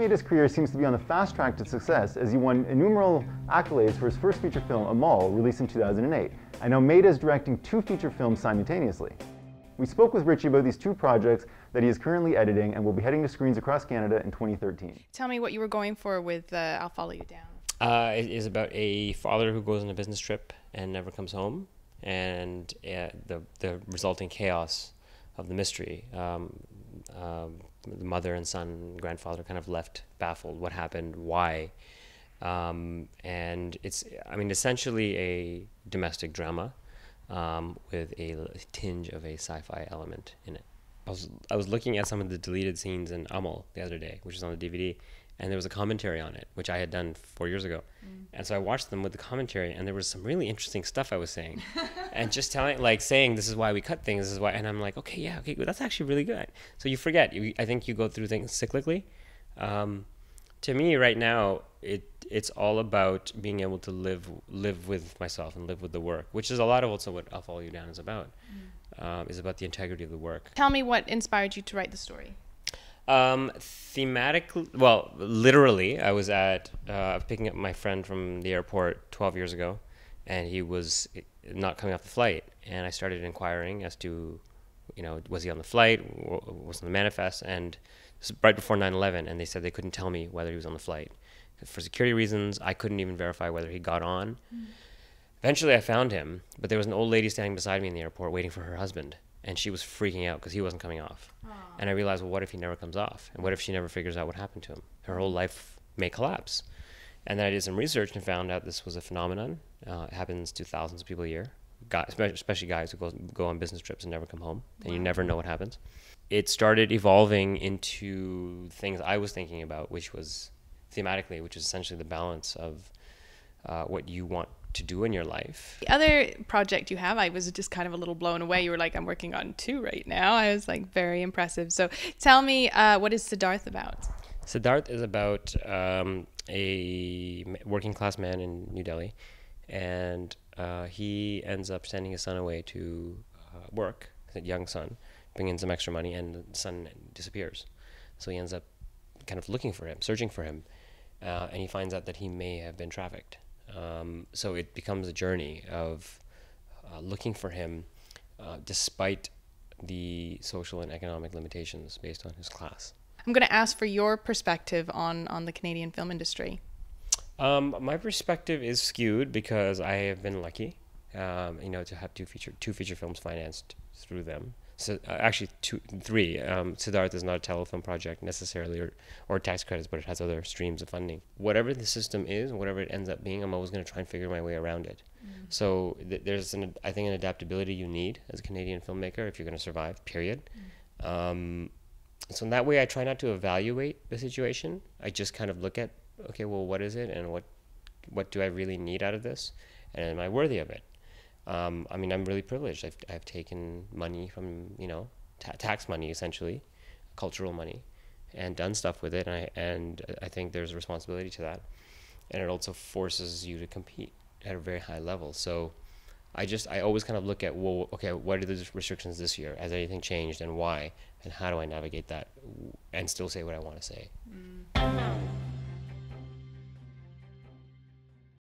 Mehta's career seems to be on the fast track to success as he won innumerable accolades for his first feature film, Amal, released in 2008. And now Mehta is directing 2 feature films simultaneously. We spoke with Richie about these 2 projects that he is currently editing and will be heading to screens across Canada in 2013. Tell me what you were going for with I'll Follow You Down. It is about a father who goes on a business trip and never comes home, and the resulting chaos of the mystery. The mother and son, grandfather, kind of left baffled. What happened? Why? And it's, I mean, essentially a domestic drama with a tinge of a sci-fi element in it. I was looking at some of the deleted scenes in Amal the other day, which is on the DVD, and there was a commentary on it, which I had done 4 years ago. And so I watched them with the commentary, and there was some really interesting stuff I was saying. And just saying, this is why we cut things, this is why, and I'm like, okay, yeah, okay, that's actually really good. So you forget, I think you go through things cyclically. To me, right now, it's all about being able to live with myself and live with the work, which is a lot of also what I'll Follow You Down is about. Is about the integrity of the work. Tell me what inspired you to write the story. Thematically, well, literally, I was at picking up my friend from the airport 12 years ago, and he was not coming off the flight, and I started inquiring as to, was he on the flight, was on the manifest, and this was right before 9/11, and they said they couldn't tell me whether he was on the flight. For security reasons, I couldn't even verify whether he got on. Eventually, I found him, but there was an old lady standing beside me in the airport waiting for her husband. And she was freaking out because he wasn't coming off. Aww. And I realized, well, what if he never comes off? And what if she never figures out what happened to him? Her whole life may collapse. And then I did some research and found out this was a phenomenon. It happens to thousands of people a year, especially guys who go on business trips and never come home. And you never know what happens. It started evolving into things I was thinking about, which was thematically, which is essentially the balance of what you want to do in your life. The other project you have, I was just kind of a little blown away. You were like, I'm working on 2 right now. I was like, very impressive. So tell me, what is Sidharth about? Sidharth is about a working class man in New Delhi, and he ends up sending his son away to work, his young son, bring in some extra money, and the son disappears. So he ends up kind of looking for him, searching for him, and he finds out that he may have been trafficked. So it becomes a journey of looking for him despite the social and economic limitations based on his class. I'm going to ask for your perspective on the Canadian film industry. My perspective is skewed because I have been lucky, to have two feature films financed through them. So actually 3. Sidharth is not a telefilm project necessarily or tax credits, but it has other streams of funding. Whatever the system is, whatever it ends up being, I'm always going to try and figure my way around it. So there's I think an adaptability you need as a Canadian filmmaker if you're going to survive, period. So in that way, I try not to evaluate the situation. I just kind of look at, okay, well, what is it, and what do I really need out of this, and am I worthy of it? I mean, I'm really privileged. I've taken money from, tax money, essentially, cultural money, and done stuff with it. And I think there's a responsibility to that. And it also forces you to compete at a very high level. So I always kind of look at, well, okay, what are the restrictions this year? Has anything changed, and why? And how do I navigate that and still say what I want to say?